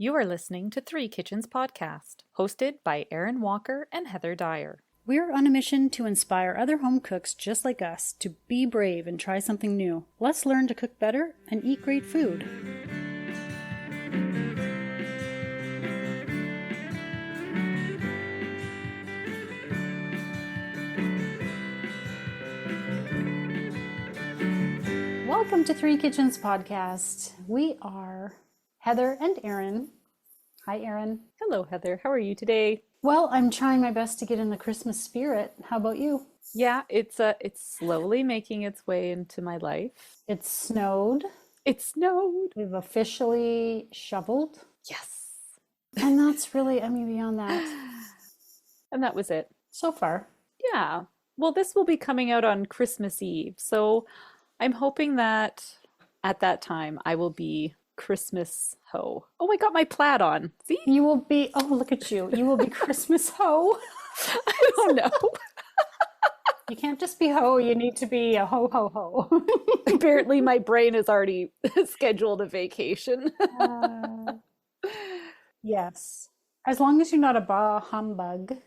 You are listening to Three Kitchens Podcast, hosted by Aaron Walker and Heather Dyer. We're on a mission to inspire other home cooks just like us to be brave and try something new. Let's learn to cook better and eat great food. Welcome to Three Kitchens Podcast. We are Heather and Aaron. Hi, Aaron. Hello, Heather. How are you today? Well, I'm trying my best to get in the Christmas spirit. How about you? Yeah, it's slowly making its way into my life. It snowed. It snowed. We've officially shoveled. Yes. And that's really, beyond that. And that was it. So far. Yeah. Well, this will be coming out on Christmas Eve. So I'm hoping that at that time I will be Christmas hoe. Oh, I got my plaid on. See? You will be, oh, look at you. You will be Christmas hoe. I don't know. You can't just be hoe. You need to be a ho, ho, ho. Apparently my brain has already scheduled a vacation. Yes. As long as you're not a bah humbug.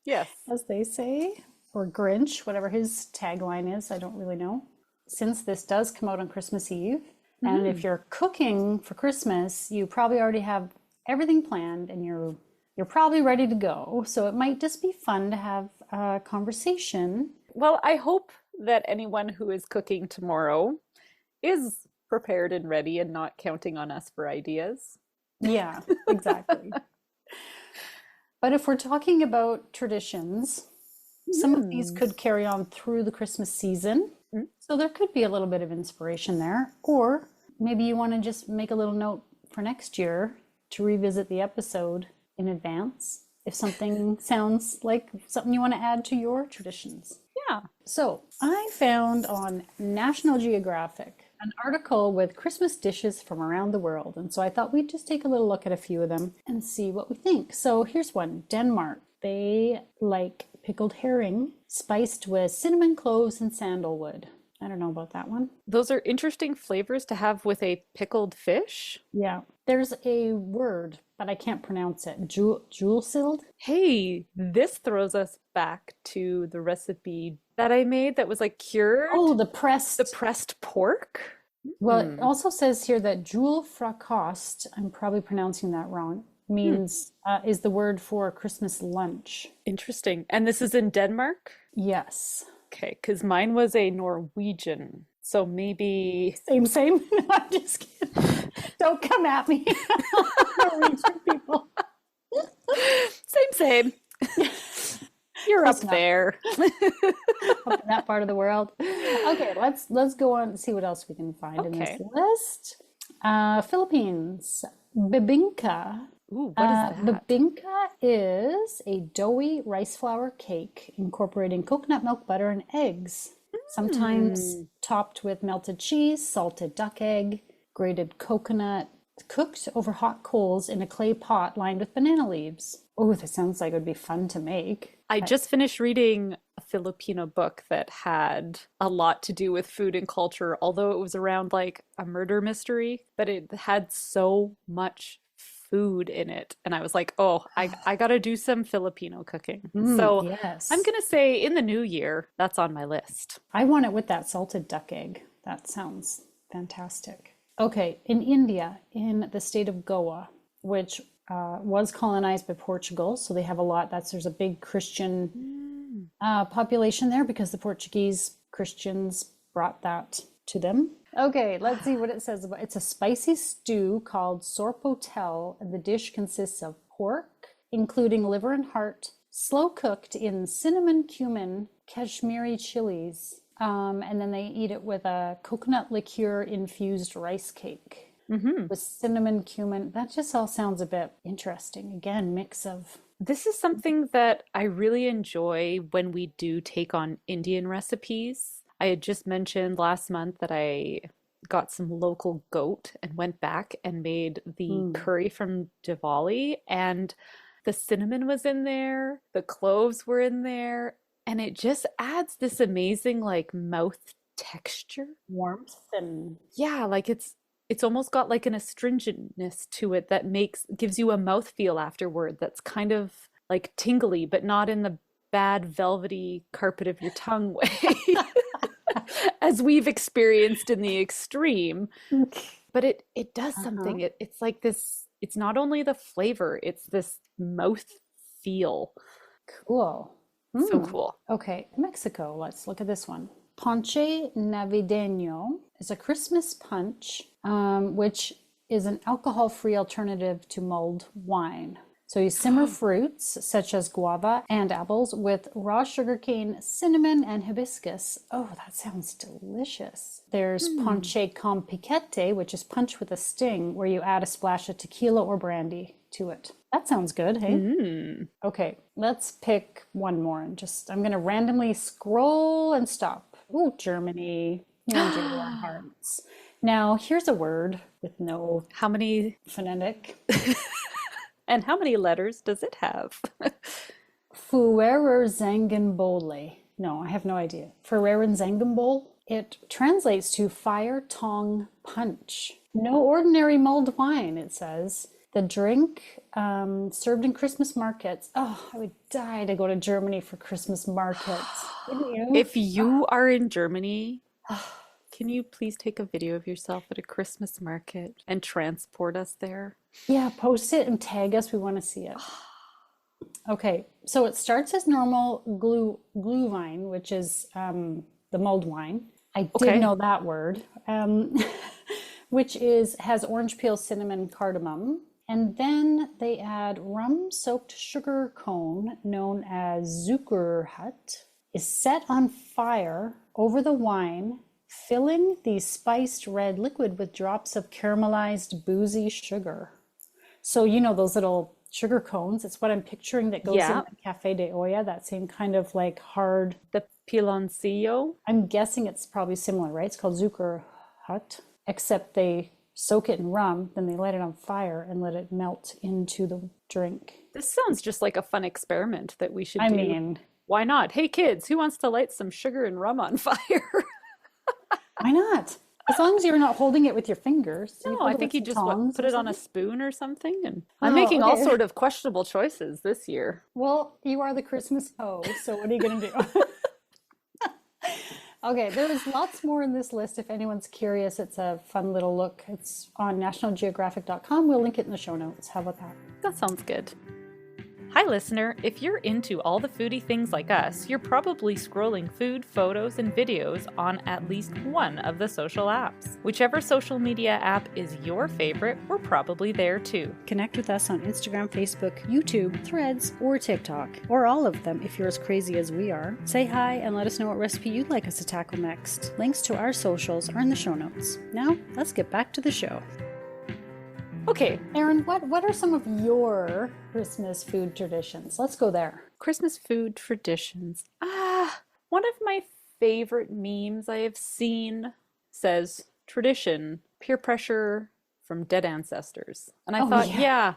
Yes. As they say. Or Grinch, whatever his tagline is. I don't really know. Since this does come out on Christmas Eve, and if you're cooking for Christmas, you probably already have everything planned and you're probably ready to go. So it might just be fun to have a conversation. Well, I hope that anyone who is cooking tomorrow is prepared and ready and not counting on us for ideas. Yeah, exactly. But if we're talking about traditions, some of these could carry on through the Christmas season. So there could be a little bit of inspiration there. Or maybe you want to just make a little note for next year to revisit the episode in advance if something sounds like something you want to add to your traditions. Yeah. So I found on National Geographic an article with Christmas dishes from around the world. And so I thought we'd just take a little look at a few of them and see what we think. So here's one. Denmark. They like pickled herring spiced with cinnamon, cloves, and sandalwood. I don't know about that one. Those are interesting flavors to have with a pickled fish. Yeah. There's a word, but I can't pronounce it. Julesild? Hey, this throws us back to the recipe that I made that was like cured. Oh, the pressed pork. Well, it also says here that jule frakost, I'm probably pronouncing that wrong, means is the word for Christmas lunch. Interesting. And this is in Denmark? Yes. Okay, because mine was a Norwegian. So maybe... Same. No, I'm just kidding. Don't come at me. Norwegian people. Same. You're up there. Up in that part of the world. Okay, let's go on and see what else we can find in this list. Philippines. Bibingka. Ooh, what is that? Bibingka is a doughy rice flour cake incorporating coconut milk, butter, and eggs. Sometimes topped with melted cheese, salted duck egg, grated coconut, cooked over hot coals in a clay pot lined with banana leaves. Oh, that sounds like it would be fun to make. I just finished reading a Filipino book that had a lot to do with food and culture, although it was around like a murder mystery, but it had so much food in it. And I was like, oh, I got to do some Filipino cooking. So yes. I'm going to say in the new year, that's on my list. I want it with that salted duck egg. That sounds fantastic. Okay, in India, in the state of Goa, which was colonized by Portugal, so they have a lot. There's a big Christian population there because the Portuguese Christians brought that to them. Okay, let's see what it says about. It's a spicy stew called sorpotel, and the dish consists of pork, including liver and heart, slow cooked in cinnamon, cumin, Kashmiri chilies, and then they eat it with a coconut liqueur infused rice cake with cinnamon, cumin. That just all sounds a bit interesting. Again, mix of. This is something that I really enjoy when we do take on Indian recipes. I had just mentioned last month that I got some local goat and went back and made the curry from Diwali, and the cinnamon was in there, the cloves were in there, and it just adds this amazing like mouth texture, Warmth and yeah, like it's it's almost got like an astringentness to it that gives you a mouthfeel afterward that's kind of like tingly, but not in the bad velvety carpet of your tongue way, as we've experienced in the extreme. But it does Uh-huh. something. It's like this, it's not only the flavor, it's this mouth feel. Cool. So Hmm. cool. Okay, Mexico. Let's look at this one. Ponche Navideño is a Christmas punch, which is an alcohol-free alternative to mulled wine. So you simmer fruits such as guava and apples with raw sugarcane, cinnamon, and hibiscus. Oh, that sounds delicious. There's Hmm. ponche con piquete, which is punch with a sting, where you add a splash of tequila or brandy to it. That sounds good, hey? Mm. Okay, let's pick one more and I'm going to randomly scroll and stop. Ooh, Germany, near and dear to our hearts. Now, here's a word with no How many phonetic. and how many letters does it have? Fuererzangenbowle. No, I have no idea. Fuererzangenbowl. It translates to fire tongue punch. No ordinary mulled wine, it says. The drink served in Christmas markets. Oh, I would die to go to Germany for Christmas markets. Wouldn't you? If you are in Germany, can you please take a video of yourself at a Christmas market and transport us there? Yeah, post it and tag us. We want to see it. Okay, so it starts as normal glühwein, which is the mulled wine. I did Okay. know that word, which is has orange peel, cinnamon, cardamom, and then they add rum-soaked sugar cone known as Zuckerhut, is set on fire over the wine, filling the spiced red liquid with drops of caramelized boozy sugar. So you know those little sugar cones. It's what I'm picturing that goes in Yeah, the Cafe de Olla, that same kind of like hard. the piloncillo. I'm guessing it's probably similar, right? It's called Zucker Hut, except they soak it in rum, then they light it on fire and let it melt into the drink. This sounds just like a fun experiment that we should I do. mean, Why not? Hey kids, who wants to light some sugar and rum on fire? why not? As long as you're not holding it with your fingers, you No, I hold it think with you some just tongs put or it on a something. spoon or something. And I'm Oh, making all okay. sort of questionable choices this year. Well, you are the Christmas host, so what are you going to do? Okay, there's lots more in this list if anyone's curious. It's a fun little look. It's on nationalgeographic.com. We'll link it in the show notes. How about that? That sounds good. Hi, listener. If you're into all the foodie things like us, you're probably scrolling food, photos, and videos on at least one of the social apps. Whichever social media app is your favorite, we're probably there too. Connect with us on Instagram, Facebook, YouTube, Threads, or TikTok, or all of them if you're as crazy as we are. Say hi and let us know what recipe you'd like us to tackle next. Links to our socials are in the show notes. Now, let's get back to the show. Okay, Erin, what are some of your Christmas food traditions? Let's go there. Christmas food traditions. One of my favorite memes I have seen says tradition, peer pressure from dead ancestors. And I Oh, thought, yeah. yeah,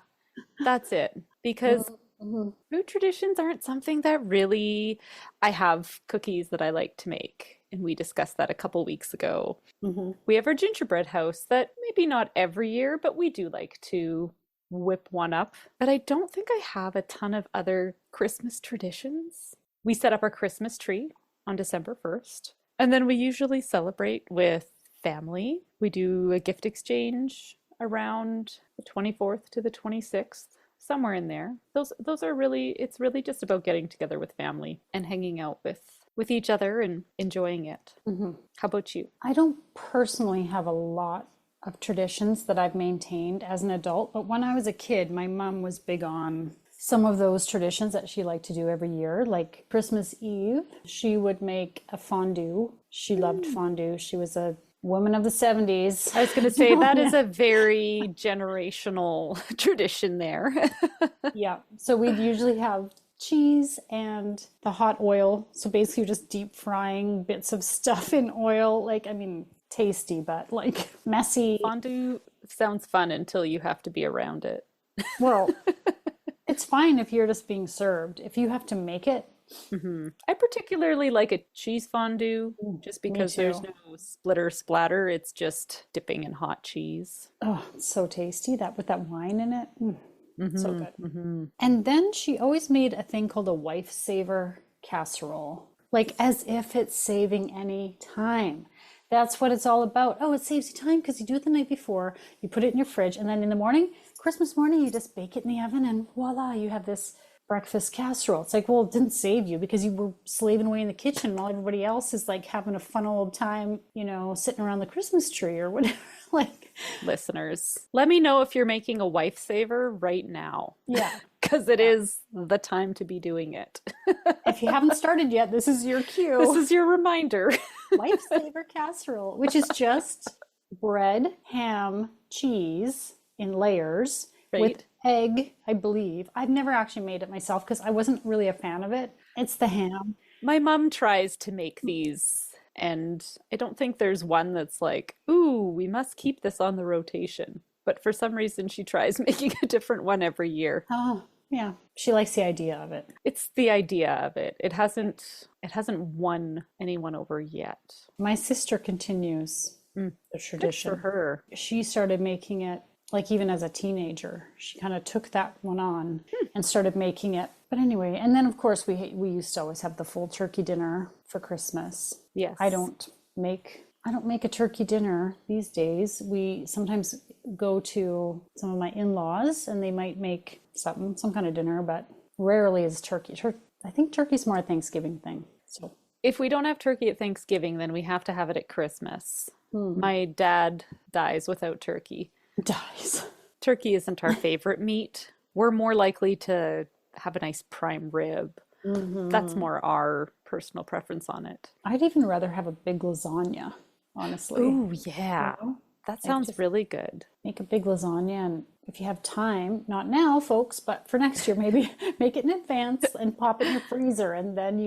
that's it. Because Mhm. food traditions aren't something that really, I have cookies that I like to make, and we discussed that a couple weeks ago. Mhm. We have our gingerbread house that maybe not every year, but we do like to whip one up. But I don't think I have a ton of other Christmas traditions. We set up our Christmas tree on December 1st, and then we usually celebrate with family. We do a gift exchange around the 24th to the 26th, somewhere in there. Those are really, it's really just about getting together with family and hanging out with each other and enjoying it. Mhm. How about you? I don't personally have a lot of traditions that I've maintained as an adult, but when I was a kid, my mom was big on some of those traditions that she liked to do every year, like Christmas Eve. She would make a fondue. She loved fondue. She was a woman of the 70s. I was going to You say know, that yeah. is a very generational tradition there. Yeah. So we'd usually have cheese and the hot oil. So basically, you're just deep frying bits of stuff in oil. Like, I mean, tasty, but like messy. Fondue sounds fun until you have to be around it. Well, it's fine if you're just being served. If you have to make it, I particularly like a cheese fondue just Me because there's too. no splitter splatter. It's just dipping in hot cheese. Oh, it's so tasty that with that wine in it. So Hmm good. hmm And then she always made a thing called a wife saver casserole, like as if it's saving any time. That's what it's all about. Oh, it saves you time because you do it the night before, you put it in your fridge, and then in the morning, Christmas morning, you just bake it in the oven, and voila, you have this breakfast casserole. It's like, well, it didn't save you because you were slaving away in the kitchen while everybody else is like having a fun old time, sitting around the Christmas tree or whatever. Like, Listeners, let me know if you're making a wife saver right now yeah, because it yeah. is the time to be doing it. If you haven't started yet, this is your This cue. is your reminder, Lifesaver casserole, which is just bread, ham, cheese in layers with right? egg, I believe. I've never actually made it myself because I wasn't really a fan of it. It's the ham. My mom tries to make these, and I don't think there's one that's like, ooh, we must keep this on the rotation. But for some reason, she tries making a different one every year. Oh, yeah. She likes the idea of it. It's the idea of it. It hasn't won anyone over yet. My sister continues Mm, the good for tradition. her. She started making it like even as a teenager. She kind of took that one on and started making it. But anyway, and then of course we used to always have the full turkey dinner for Christmas. I Yes. don't make a turkey dinner these days. We sometimes go to some of my in-laws and they might make some kind of dinner, but rarely is turkey. I think turkey's more a Thanksgiving thing. So, If we don't have turkey at Thanksgiving, then we have to have it at Christmas. My dad dies without turkey. dies. Turkey isn't our favorite meat. We're more likely to have a nice prime rib. That's more our personal preference on it. I'd even rather have a big lasagna, honestly. Ooh, yeah. That Like sounds just really good. make a big lasagna, and if you have time, not now, folks, but for next year, maybe make it in advance and pop it in your freezer, and then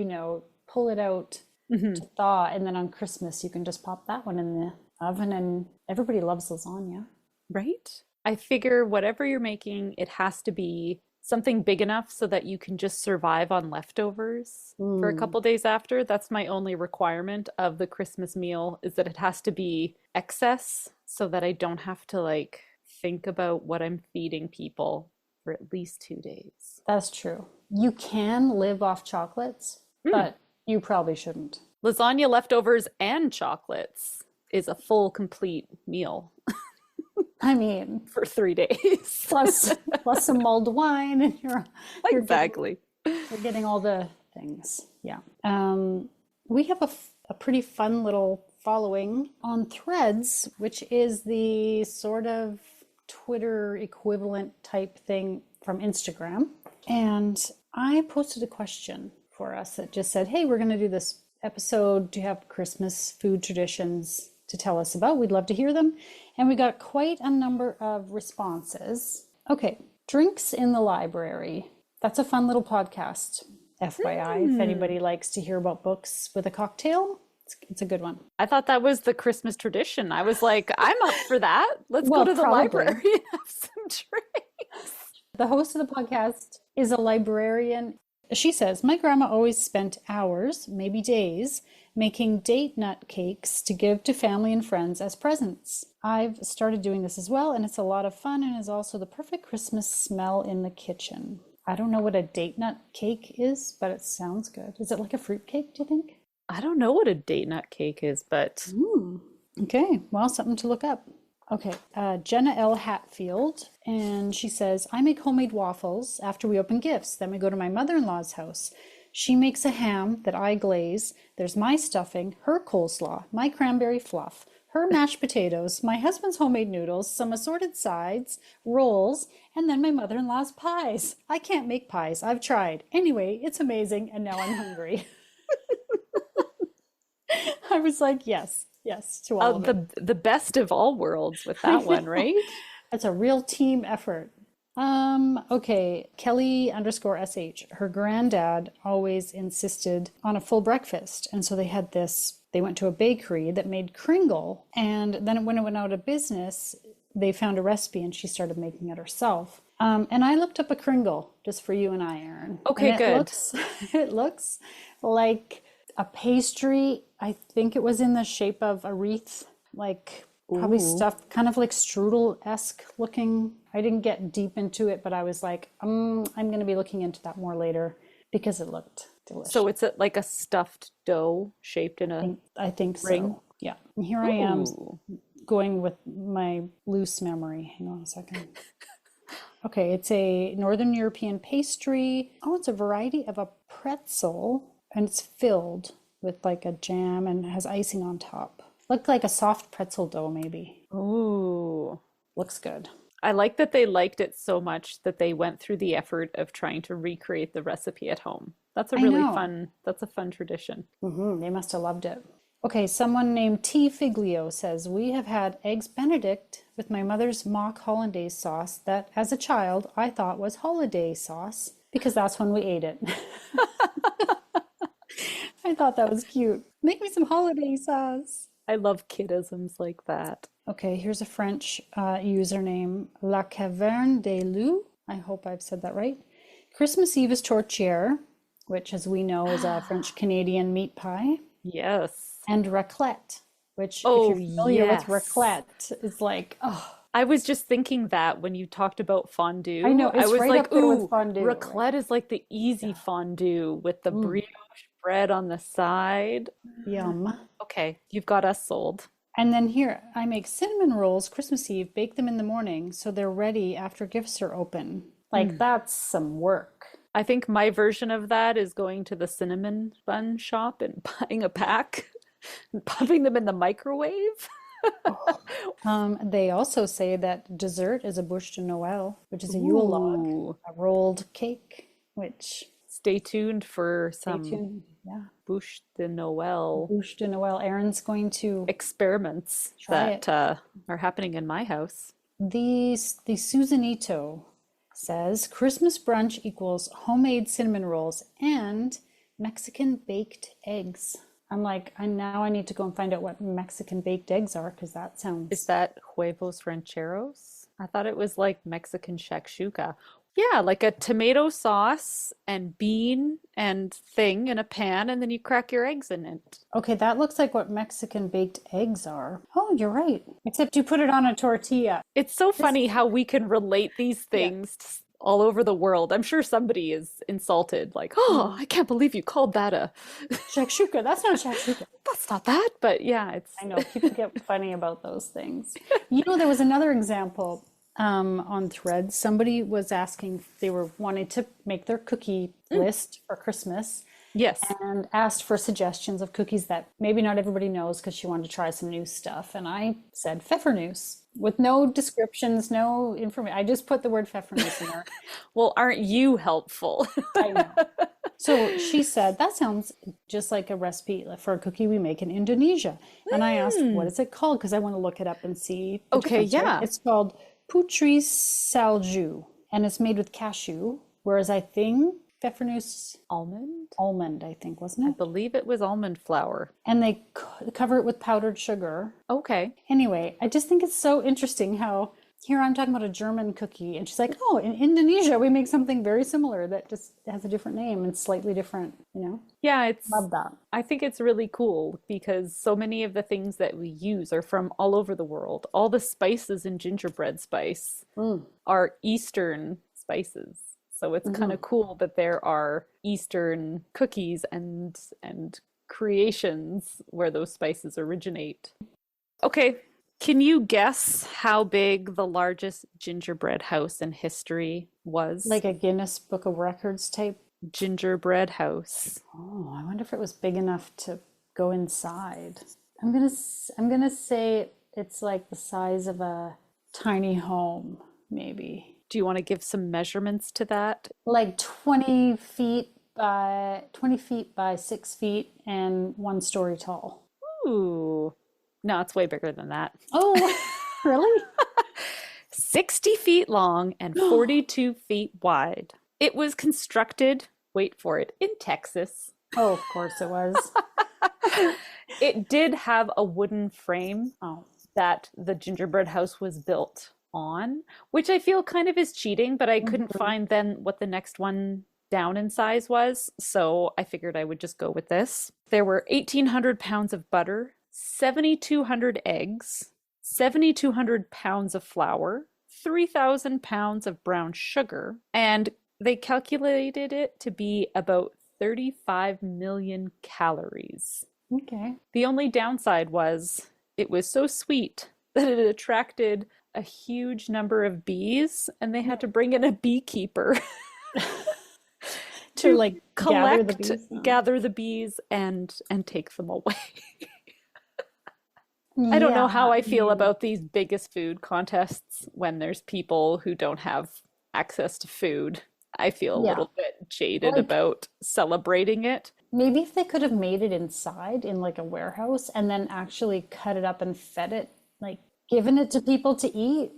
pull it out to thaw, and then on Christmas you can just pop that one in the oven, and everybody loves lasagna. Right? I figure whatever you're making, it has to be something big enough so that you can just survive on leftovers for a couple days after. That's my only requirement of the Christmas meal is that it has to be excess so that I don't have to like think about what I'm feeding people for at least 2 days. That's true. You can live off chocolates, Mm. but you probably shouldn't. Lasagna, leftovers, and chocolates is a full, complete meal I mean, for 3 days. plus some mulled wine, and you're getting Exactly. We're getting all the things. Yeah. We have a pretty fun little following on Threads, which is the sort of Twitter equivalent type thing from Instagram. And I posted a question for us that just said, hey, we're going to do this episode. Do you have Christmas food traditions to tell us about? We'd love to hear them. And we got quite a number of responses. Okay, drinks in the library. That's a fun little podcast, FYI, if anybody likes to hear about books with a cocktail. It's a good one. I thought that was the Christmas tradition. I was like, I'm up for that. Let's go Well, to the probably. library and have some drinks. The host of the podcast is a librarian. She says, my grandma always spent hours, maybe days, making date nut cakes to give to family and friends as presents. I've started doing this as well, and it's a lot of fun and is also the perfect Christmas smell in the kitchen. I don't know what a date nut cake is, but it sounds good. Is it like a fruit cake, do you think? I don't know what a date nut cake is, but Okay, well, something to look up. Okay, Jenna L. Hatfield, and she says, I make homemade waffles after we open gifts. Then we go to my mother-in-law's house. She makes a ham that I glaze. There's my stuffing, her coleslaw, my cranberry fluff, her mashed potatoes, my husband's homemade noodles, some assorted sides, rolls, and then my mother-in-law's pies. I can't make pies. I've tried. Anyway, it's amazing, and now I'm hungry. I was like, yes, yes to all of it. the best of all worlds with that one, right? It's a real team effort. Okay, Kelly underscore SH. Her granddad always insisted on a full breakfast. And so they went to a bakery that made kringle. And then when it went out of business, they found a recipe and she started making it herself. And I looked up a kringle just for you and I, Erin, and Okay, it good. looks it looks like a pastry. I think it was in the shape of a wreath, like probably Ooh. stuffed, kind of like strudel-esque looking. I didn't get deep into it, but I was like, I'm going to be looking into that more later because it looked delicious. So it's like a stuffed dough shaped in a I think ring. so. Yeah. And here I am Ooh. going with my loose memory. Hang on a second. Okay, it's a Northern European pastry. Oh, it's a variety of a pretzel, and it's filled with like a jam and has icing on top. Looked like a soft pretzel dough, maybe. Ooh. Looks good. I like that they liked it so much that they went through the effort of trying to recreate the recipe at home. I know. That's a fun tradition. They must have loved it. Okay, someone named T. Figlio says, we have had eggs Benedict with my mother's mock hollandaise sauce that, as a child, I thought was holiday sauce because that's when we ate it. I thought that was cute. Make me some holiday sauce. I love kidisms like that. Okay, here's a French username, La Caverne des Loups. I hope I've said that right. Christmas Eve is tourtière, which, as we know, is a French Canadian meat pie, Yes. and raclette, which, if you're Oh, familiar with yes. raclette, is like, oh, I was just thinking that when you talked about I know, fondue, I it's was right like, up there with ooh, fondue, right? raclette is like the easy Yeah. fondue with the Mm, brioche bread on the side. yum. Okay, you've got us sold. And then here, I make cinnamon rolls Christmas Eve, bake them in the morning so they're ready after gifts are open. Like, Mm. that's some work. I think my version of that is going to the cinnamon bun shop and buying a pack and popping them in the microwave. They also say that dessert is a bûche de Noël, which is a Yule log, Ooh, a rolled cake, which, stay tuned for stay some tuned. Yeah. bûche de Noël Bûche de Noël. Aaron's going to experiments try it. that are happening in my house. The Susanito says Christmas brunch equals homemade cinnamon rolls and Mexican baked eggs. I'm like, I need to go and find out what Mexican baked eggs are because that Is sounds. that huevos rancheros? I thought it was like Mexican shakshuka. Yeah, like a tomato sauce and bean and thing in a pan, and then you crack your eggs in it. Okay, that looks like what Mexican baked eggs are. Oh, you're right. Except you put it on a tortilla. It's so This, funny how we can relate these yeah. things all over the world. I'm sure somebody is insulted, like, oh, Mm. I can't believe you called that a. Shakshuka. That's not shakshuka. That's not that. But yeah, I it's. know people get funny about those things. You know, there was another example on Threads. Somebody was asking, they were wanting to make their cookie Mm, list for Christmas yes. and asked for suggestions of cookies that maybe not everybody knows because she wanted to try some new stuff. And I said pfeffernusse with no descriptions, no information. I just put the word pfeffernusse in there. Well, aren't you helpful? I know. So she said, that sounds just like a recipe for a cookie we make in Indonesia. And I asked, what Mm. is it called? Because I want to look it up and see the Okay, difference, right? yeah. It's called putri salju, and it's made with cashew, whereas I think pfeffernusse Almond? almond, I think, I wasn't it? believe it was almond flour. And they cover it with powdered sugar. Okay. Anyway, I just think it's so interesting how here I'm talking about a German cookie, and she's like, "Oh, in Indonesia we make something very similar that just has a different name and slightly different, you know?" Yeah, it's Love that. I think it's really cool because so many of the things that we use are from all over the world. All the spices in gingerbread spice Mm. are Eastern spices. So it's kind Hmm. of cool that there are Eastern cookies and creations where those spices originate. Okay, can you guess how big the largest gingerbread house in history was? Like a Guinness Book of Records type. Gingerbread house. Oh, I wonder if it was big enough to go inside. I'm gonna say it's like the size of a tiny home, maybe. Do you want to give some measurements to that? Like 20 feet by 6 feet and 1 story tall. Ooh, no, it's way bigger than that. Oh, really? 60 feet long and 42 feet wide. It was constructed, wait for it, in Texas. Oh, of course it was. It did have a wooden frame, Oh. that the gingerbread house was built on, which I feel kind of is cheating, but I couldn't Mhm. find then what the next one down in size was, so I figured I would just go with this. There were 1,800 pounds of butter, 7,200 eggs, 7,200 pounds of flour, 3,000 pounds of brown sugar, and they calculated it to be about 35 million calories. Okay. The only downside was it was so sweet that it attracted a huge number of bees, and they had to bring in a beekeeper To to like gather the collect, bees. Oh. gather the bees, and take them away. I don't know Yeah, how I I feel mean, about these biggest food contests when there's people who don't have access to food. I feel a yeah. little bit jaded Like about celebrating it. maybe if they could have made it inside in like a warehouse and then actually cut it up and fed it, like given it to people to eat.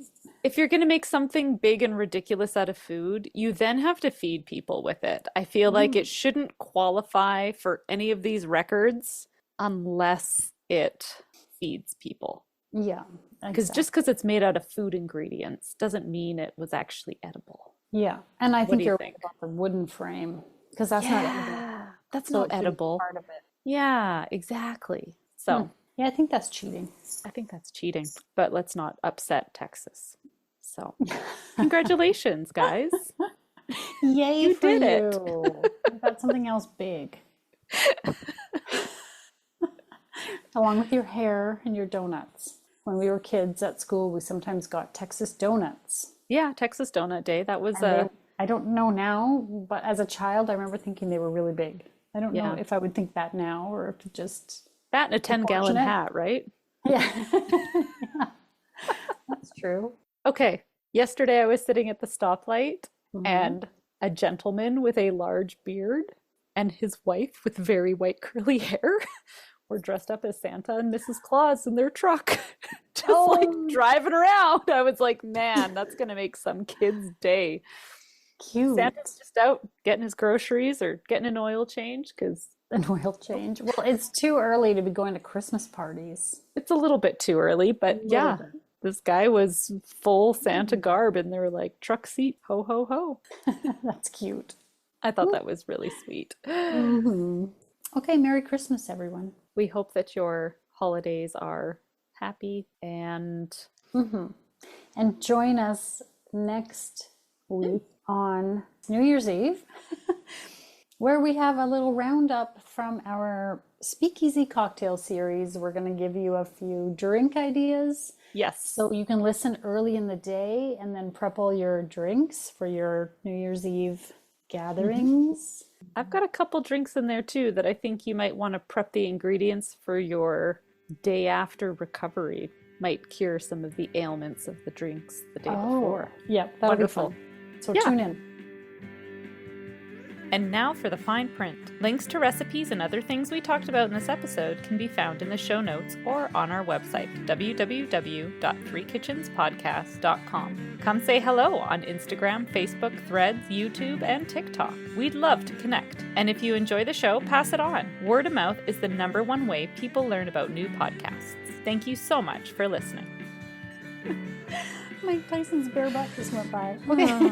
If you're going to make something big and ridiculous out of food, you then have to feed people with it. I feel like it Mm, shouldn't qualify for any of these records unless it feeds people. yeah, Because just exactly. because it's made out of food ingredients doesn't mean it was actually edible. Yeah. And I What think do you you're right think? about the wooden frame because that's not edible. Yeah, that's So not it shouldn't be edible. part of it. Yeah, exactly. Hmm. So Yeah, I think that's cheating. I think that's cheating, but let's not upset Texas. So congratulations, guys. Yay You for did it. you. You got something else big, along with your hair and your donuts. When we were kids at school, we sometimes got Texas donuts. Yeah, Texas Donut Day. That was And they, I don't know now, but as a child, I remember thinking they were really big. I don't know yeah, if I would think that now or if it's just that and a 10-gallon proportionate. hat, right? Yeah, that's true. Okay. Yesterday I was sitting at the stoplight Hmm. and a gentleman with a large beard and his wife with very white curly hair were dressed up as Santa and Mrs. Claus in their truck, just like Oh, driving around. I was like, man, that's gonna make some kid's day. Santa's cute. just out getting his groceries or getting an oil change because An oil change. Well, it's too early to be going to Christmas parties. it's a little bit too early, A but little yeah, bit. this guy was full Santa garb and they were like, truck seat, ho, ho, ho. That's cute. I thought that was really sweet. Hmm. Okay, Merry Christmas, everyone. We hope that your holidays are happy and Hmm. And join us next week on New Year's Eve, where we have a little roundup from our speakeasy cocktail series. We're going to give you a few drink ideas yes. so you can listen early in the day and then prep all your drinks for your New Year's Eve gatherings. I've got a couple drinks in there too that I think you might want to prep the ingredients for your day after recovery. Might cure some of the ailments of the drinks the day Oh, before. yep, that'll be Wonderful. fun. So Yeah. tune in. And now for the fine print. Links to recipes and other things we talked about in this episode can be found in the show notes or on our website, www.threekitchenspodcast.com. Come say hello on Instagram, Facebook, Threads, YouTube, and TikTok. We'd love to connect. And if you enjoy the show, pass it on. Word of mouth is the #1 way people learn about new podcasts. Thank you so much for listening. Mike Tyson's bare butt just went by. Okay.